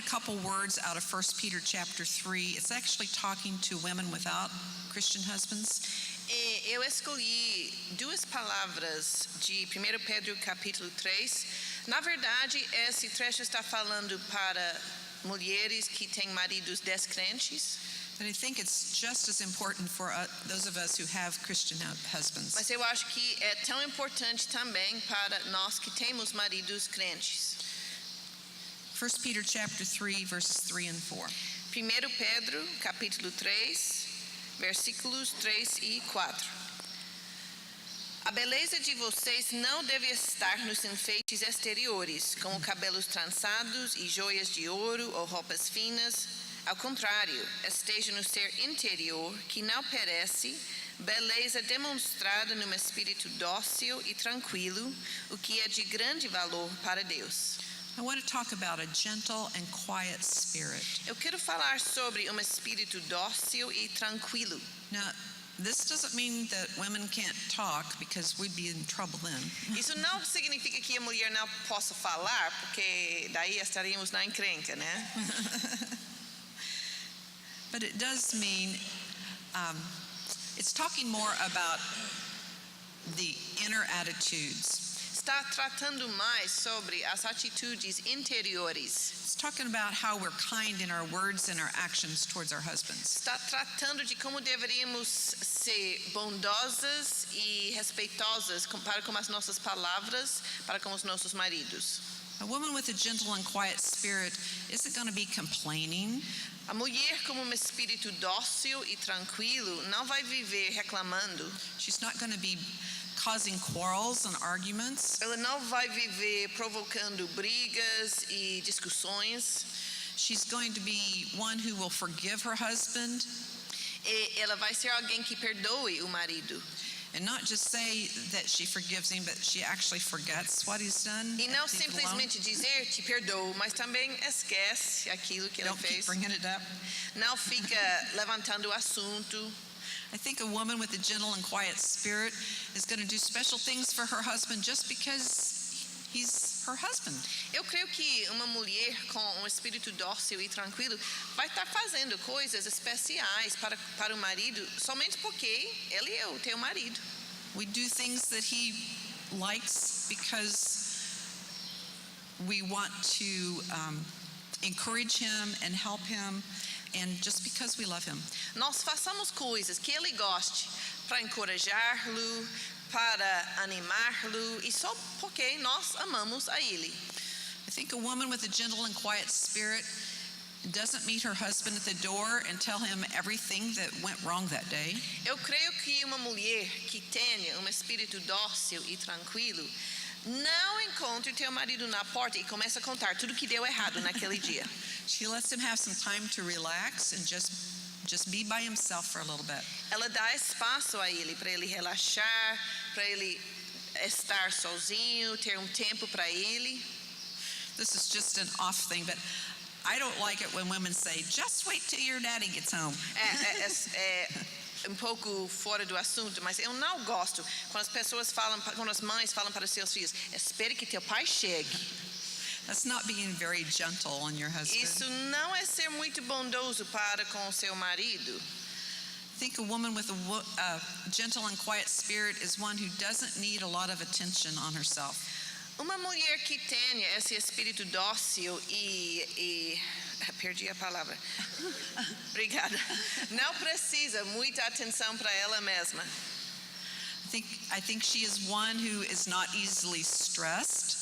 couple words out of 1 Peter chapter 3. It's actually talking to women without Christian husbands. Eu escolhi duas palavras de 1 Pedro capítulo 3. Na verdade, esse trecho está falando para mulheres que têm maridos descrentes. But I think it's just as important for those of us who have Christian husbands. Mas eu acho que é tão importante também para nós que temos maridos crentes. 1 Peter chapter 3, verses 3 and 4. 1 Pedro capítulo 3, versículos 3 e 4. A beleza de vocês não deve estar nos enfeites exteriores, como cabelos trançados e joias de ouro ou roupas finas. Ao contrário, esteja no ser interior, que não perece, beleza demonstrada num espírito dócil e tranquilo, o que é de grande valor para Deus. I want to talk about a gentle and quiet spirit. Eu quero falar sobre espírito dócil e tranquilo. Now, this doesn't mean that women can't talk, because we'd be in trouble then. Isso não significa que a mulher não possa falar, porque daí estaríamos na encrenca, né? But it does mean it's talking more about the inner attitudes. Está tratando mais sobre as atitudes interiores. It's talking about how we're kind in our words and our actions towards our husbands. Está tratando de como deveríamos ser bondosas e respeitosas para com as nossas palavras, para com os nossos maridos. A woman with a gentle and quiet spirit isn't going to be complaining. A mulher com espírito dócil e tranquilo não vai viver reclamando. She's not going to be causing quarrels and arguments. Ela não vai viver provocando brigas e discussões. She's going to be one who will forgive her husband. E ela vai ser alguém que perdoe o marido. And not just say that she forgives him, but she actually forgets what he's done. E não simplesmente dizer te perdoo, mas também esquece aquilo que ela fez. Don't keep bringing it up. Não fica levantando o assunto. I think a woman with a gentle and quiet spirit is going to do special things for her husband just because he's her husband. Eu creio que uma mulher com espírito dócil e tranquilo vai estar fazendo coisas especiais para o marido somente porque ele é o teu marido. We do things that he likes because we want to encourage him and help him, and just because we love him. Nós façamos coisas que ele goste para encorajá-lo, para animá-lo, e só porque nós amamos a ele. I think a woman with a gentle and quiet spirit doesn't meet her husband at the door and tell him everything that went wrong that day. Eu creio que uma mulher que tenha espírito dócil e tranquilo não encontre teu marido na porta e comece a contar tudo que deu errado naquele dia. She lets him have some time to relax and just be by himself for a little bit. Ela dá espaço a ele para ele relaxar, para ele estar sozinho, ter tempo para ele. This is just an off thing, but I don't like it when women say, "Just wait till your daddy gets home." É pouco fora do assunto, mas eu não gosto quando as pessoas falam, quando as mães falam para os seus filhos, espere que teu pai chegue. That's not being very gentle on your husband. Isso não é ser muito bondoso para com o seu marido. I think a woman with a gentle and quiet spirit is one who doesn't need a lot of attention on herself. Uma mulher que tenha esse espírito dócil e perdi a palavra. Obrigada. Não precisa muita atenção para ela mesma. I think she is one who is not easily stressed.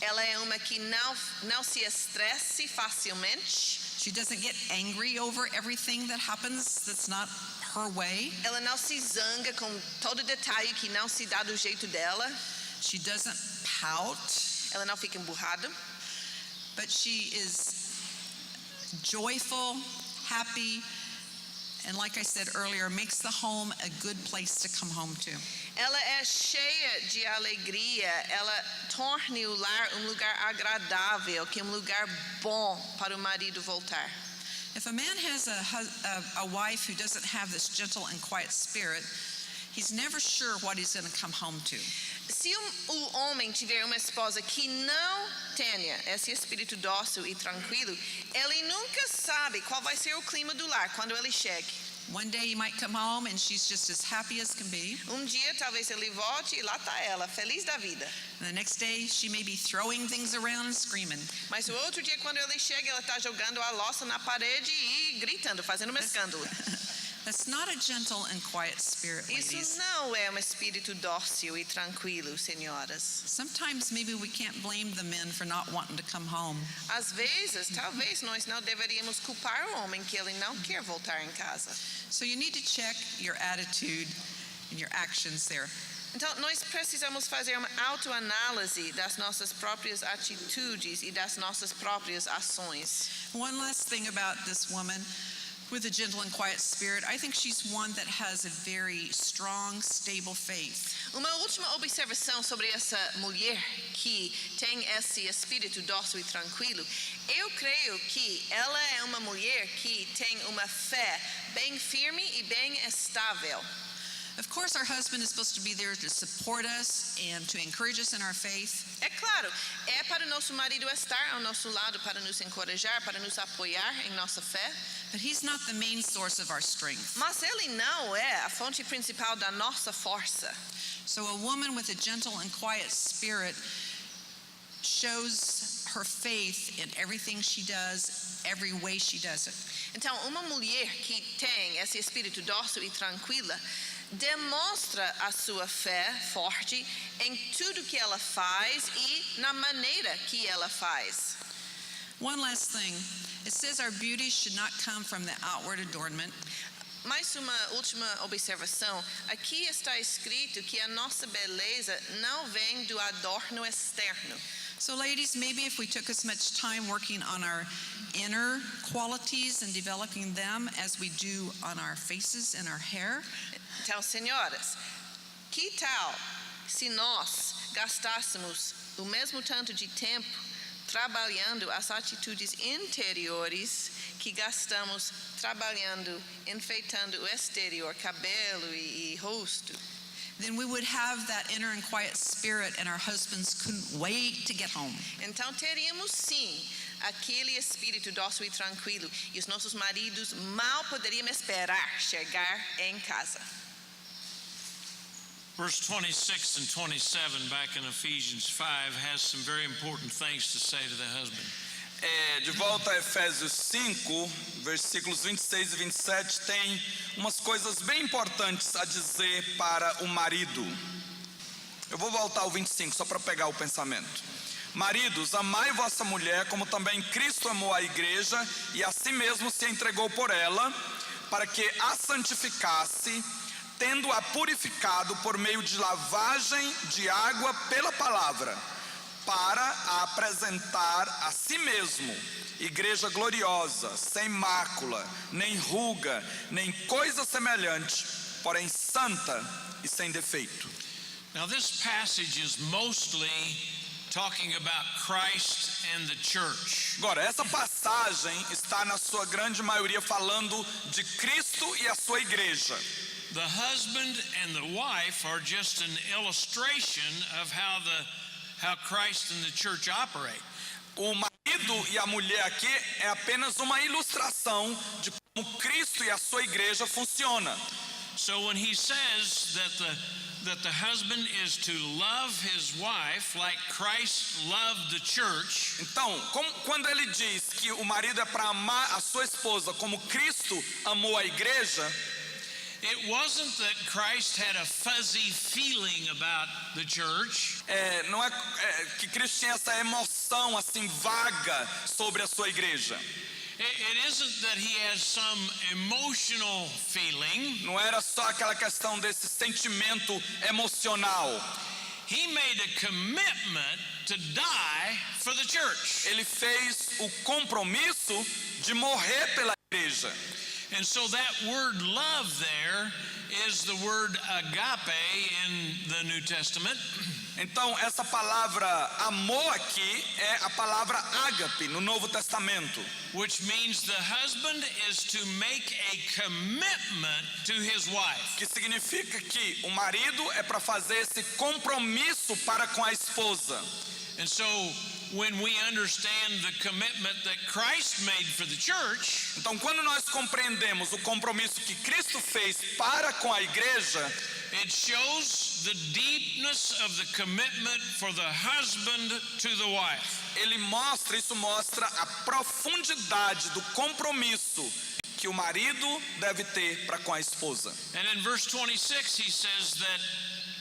Ela é uma que não se estresse facilmente. She doesn't get angry over everything that happens that's not her way. Ela não se zanga com todo detalhe que não se dá do jeito dela. She doesn't pout. Ela não fica emburrada. But she is joyful, happy, and like I said earlier, makes the home a good place to come home to. Ela é cheia de alegria. Ela torna o lar lugar agradável, que lugar bom para o marido voltar. If a man has a wife who doesn't have this gentle and quiet spirit, he's never sure what he's going to come home to. Se o homem tiver uma esposa que não tenha esse espírito dócil e tranquilo, ele nunca sabe qual vai ser o clima do lar quando ele chegue. One day he might come home and she's just as happy as can be. Dia talvez ele volte e lá está ela, feliz da vida. And the next day she may be throwing things around and screaming. Mas o outro dia quando ele chega, ela está jogando a louça na parede e gritando, fazendo um escândalo. That's not a gentle and quiet spirit, ladies. Isso não é um espírito dócil e tranquilo, senhoras. Sometimes maybe we can't blame the men for not wanting to come home. Às vezes, talvez nós não deveríamos culpar o homem que ele não quer voltar em casa. So you need to check your attitude and your actions there. Então, nós precisamos fazer uma autoanálise das nossas próprias atitudes e das nossas próprias ações. One last thing about this woman with a gentle and quiet spirit, I think she's one that has a very strong, stable faith. Uma última observação sobre essa mulher que tem esse espírito dócil e tranquilo. Eu creio que ela é uma mulher que tem uma fé bem firme e bem estável. Of course, our husband is supposed to be there to support us and to encourage us in our faith. É claro, é para o nosso marido estar ao nosso lado para nos encorajar, para nos apoiar em nossa fé. But he's not the main source of our strength. Mas ele não é a fonte principal da nossa força. So a woman with a gentle and quiet spirit shows her faith in everything she does, every way she does it. Então, uma mulher que tem esse espírito dócil e tranquila demonstra a sua fé forte em tudo que ela faz e na maneira que ela faz. One last thing. It says our beauty should not come from the outward adornment. Mais uma última observação. Aqui está escrito que a nossa beleza não vem do adorno externo. So ladies, maybe if we took as much time working on our inner qualities and developing them as we do on our faces and our hair. Então, senhoras, que tal se nós gastássemos o mesmo tanto de tempo trabalhando as atitudes interiores que gastamos trabalhando, enfeitando o exterior, cabelo e rosto? Then we would have that inner and quiet spirit and our husbands couldn't wait to get home. Então teríamos sim aquele espírito dócil e tranquilo e os nossos maridos mal poderiam esperar chegar em casa. Verse 26 and 27 back in Ephesians 5 has some very important things to say to the husband. De volta a Efésios 5, versículos 26 e 27, tem umas coisas bem importantes a dizer para o marido. Eu vou voltar ao 25 só para pegar o pensamento. Maridos, amai vossa mulher como também Cristo amou a igreja e a si mesmo se entregou por ela, para que a santificasse, tendo-a purificado por meio de lavagem de água pela palavra, para a apresentar a si mesmo, igreja gloriosa, sem mácula, nem ruga, nem coisa semelhante, porém santa e sem defeito. Now this passage is mostly talking about Christ and the church. Agora, essa passagem está na sua grande maioria falando de Cristo e a sua igreja. The husband and the wife are just an illustration of how Christ and the church operate. O marido e a mulher aqui é apenas uma ilustração de como Cristo e a sua igreja funcionam. So when he says that the husband is to love his wife like Christ loved the church. Então, quando ele diz que o marido é para amar a sua esposa como Cristo amou a igreja, it wasn't that Christ had a fuzzy feeling about the church. Não é que Cristo tinha essa emoção assim vaga sobre a sua igreja. It isn't that he has some emotional feeling. Não era só aquela questão desse sentimento emocional. He made a commitment to die for the church. Ele fez o compromisso de morrer pela igreja. And so that word love there is the word agape in the New Testament. Então, essa palavra amor aqui é a palavra ágape no Novo Testamento, which means the husband is to make a commitment to his wife. que significa que o marido é para fazer esse compromisso para com a esposa. And so when we understand the commitment that Christ made for the church, Então, quando nós compreendemos o compromisso que Cristo fez para com a igreja, it shows the deepness of the commitment for the husband to the wife. isso mostra a profundidade do compromisso que o marido deve ter para com a esposa. And in verse 26 he says that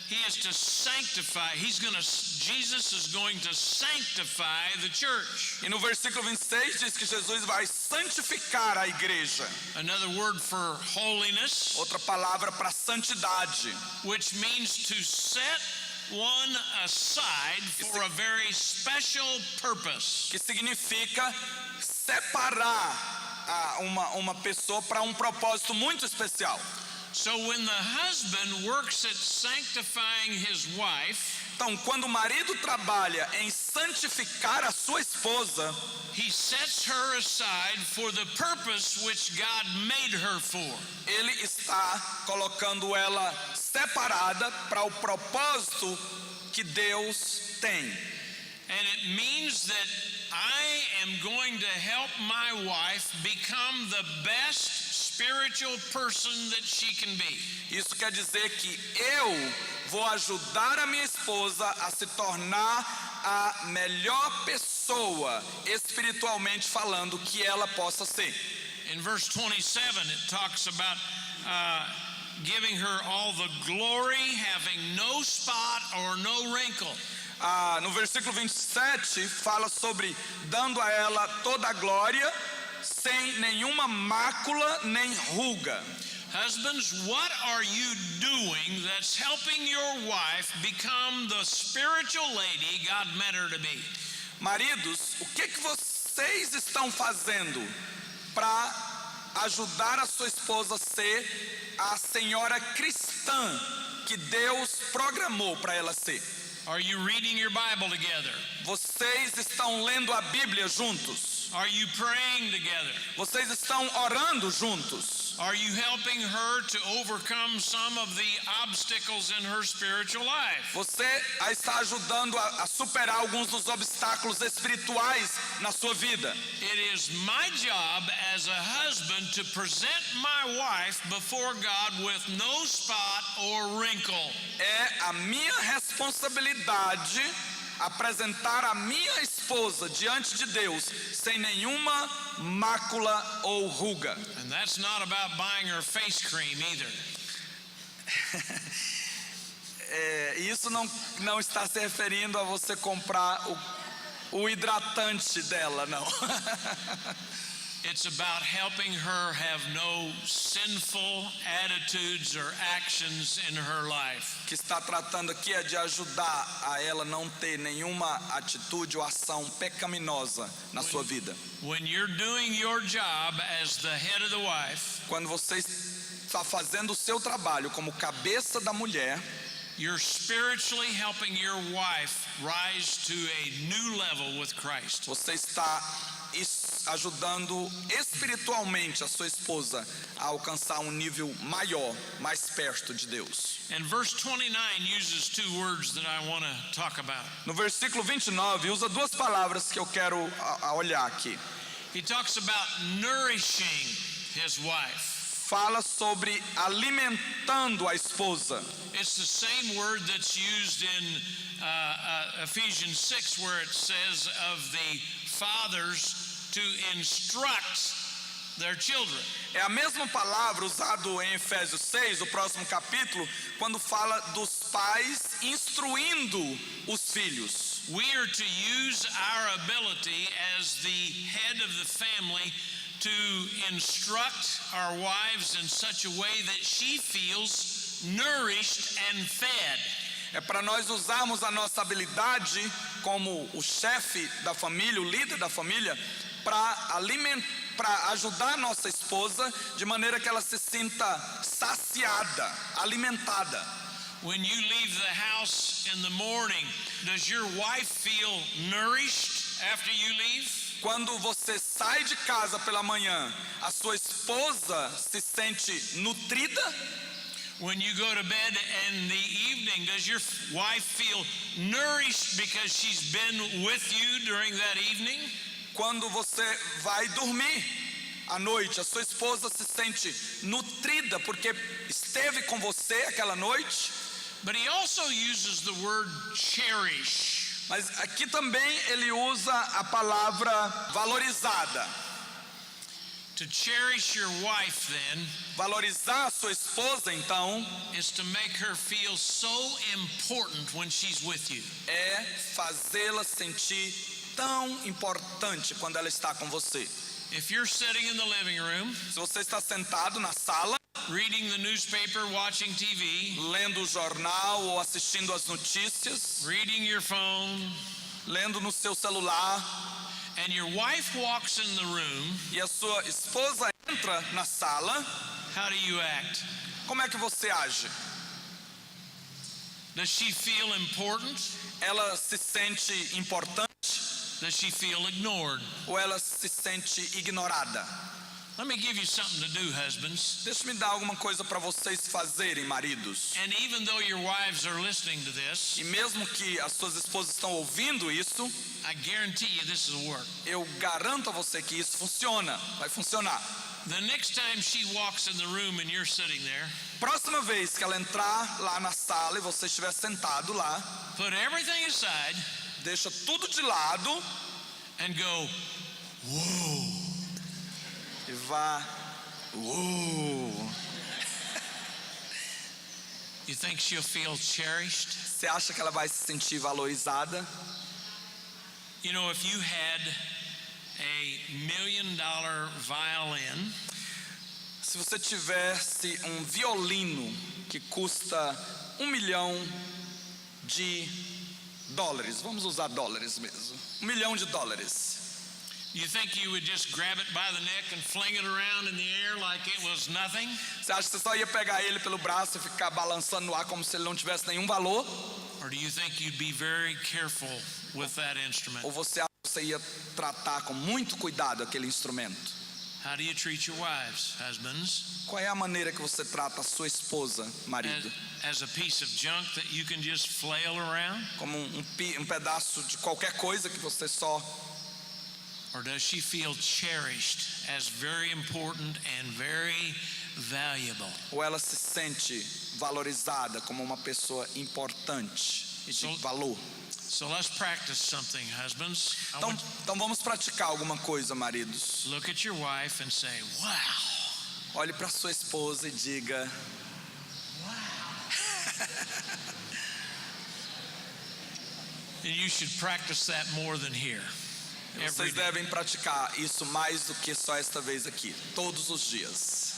he is to sanctify. Jesus is going to sanctify the church. E no versículo 26 diz que Jesus vai santificar a igreja. Another word for holiness, Outra palavra para santidade, which means to set one aside for a very special purpose. que significa separar uma pessoa para um propósito muito especial. So when the husband works at sanctifying his wife, Então, quando o marido trabalha em santificar a sua esposa, he sets her aside for the purpose which God made her for. ele está colocando ela separada para o propósito que Deus tem. And it means that I am going to help my wife become the best spiritual person that she can be. Isso quer dizer que eu vou ajudar a minha esposa a se tornar a melhor pessoa, espiritualmente falando, que ela possa ser. In verse 27, it talks about giving her all the glory, having no spot or no wrinkle. No versículo 27 fala sobre dando a ela toda a glória, sem nenhuma mácula nem ruga. Husbands, what are you doing that's helping your wife become the spiritual lady God meant her to be? Maridos, o que vocês estão fazendo para ajudar a sua esposa a ser a senhora cristã que Deus programou para ela ser? Are you reading your Bible together? Vocês estão lendo a Bíblia juntos? Are you praying together? Vocês estão orando juntos? Are you helping her to overcome some of the obstacles in her spiritual life? Você a está ajudando a superar alguns dos obstáculos espirituais na sua vida. It is my job as a husband to present my wife before God with no spot or wrinkle. É a minha responsabilidade apresentar a minha esposa diante de Deus sem nenhuma mácula ou ruga. And that's not about buying her face cream either. Isso não está se referindo a você comprar o hidratante dela, não. It's about helping her have no sinful attitudes or actions in her life. O que está tratando aqui é de ajudar a ela não ter nenhuma atitude ou ação pecaminosa na sua vida. When you're doing your job as the head of the wife, Quando você está fazendo o seu trabalho como cabeça da mulher, you're spiritually helping your wife rise to a new level with Christ. você está ajudando espiritualmente a sua esposa a alcançar um nível maior, mais perto de Deus. And verse 29 uses two words that I want to talk about. No versículo 29 usa duas palavras que eu quero olhar aqui. He talks about nourishing his wife. Fala sobre alimentando a esposa. It's the same word that's used in Ephesians 6, where it says of the fathers to instruct their children. É a mesma palavra usada em Efésios 6, o próximo capítulo, quando fala dos pais instruindo os filhos. We are to use our ability as the head of the family to instruct our wives in such a way that she feels nourished and fed. É para nós usarmos a nossa habilidade como o chefe da família, o líder da família, para ajudar a nossa esposa de maneira que ela se sinta saciada, alimentada. When you leave the house in the morning, does your wife feel nourished after you leave? Quando você sai de casa pela manhã, a sua esposa se sente nutrida? When you go to bed in the evening, does your wife feel nourished because she's been with you during that evening? Quando você vai dormir à noite, a sua esposa se sente nutrida porque esteve com você aquela noite? But he also uses the word cherish. Mas aqui também ele usa a palavra valorizada. To cherish your wife, then, Valorizar a sua esposa, então, is to make her feel so important when she's with you. é fazê-la sentir tão importante quando ela está com você. If you're sitting in the living room, Se você está sentado na sala, reading the newspaper, watching TV, lendo o jornal ou assistindo as notícias, reading your phone, lendo no seu celular, and your wife walks in the room, e a sua esposa entra na sala, how do you act? como é que você age? Does she feel important? Ela se sente importante Does she feel ignored? ou ela se sente ignorada? Let me give you something to do, husbands. Deixa-me dar alguma coisa para vocês fazerem, maridos. And even though your wives are listening to this, E mesmo que as suas esposas estão ouvindo isso, I guarantee you this will work. eu garanto a você que isso funciona, vai funcionar. The next time she walks in the room and you're sitting there, Próxima vez que ela entrar lá na sala e você estiver sentado lá, put everything aside deixa tudo de lado and go, whoa. e vá. You think she'll feel cherished? Você acha que ela vai se sentir valorizada? You know, if you had $1 million violin Se você tivesse um violino que custa $1 milhão, vamos usar dólares mesmo, $1 milhão. you think you would just grab it by the neck and fling it around in the air like it was nothing? Você acha que você só ia pegar ele pelo braço e ficar balançando no ar como se ele não tivesse nenhum valor? Or do you think you'd be very careful with that instrument? Ou você acha que você ia tratar com muito cuidado aquele instrumento? How do you treat your wives, husbands? Qual é a maneira que você trata a sua esposa, marido? As a piece of junk that you can just flail around? Como um pedaço de qualquer coisa que você só... Or does she feel cherished as very important and very valuable? Ou ela se sente valorizada como uma pessoa importante e de valor? So let's practice something, husbands. I Então, want então vamos praticar alguma coisa, maridos. look at your wife and say, wow. Olhe para sua esposa e diga: And you should practice that more than here. Every vocês day. devem praticar isso mais do que só esta vez aqui, todos os dias.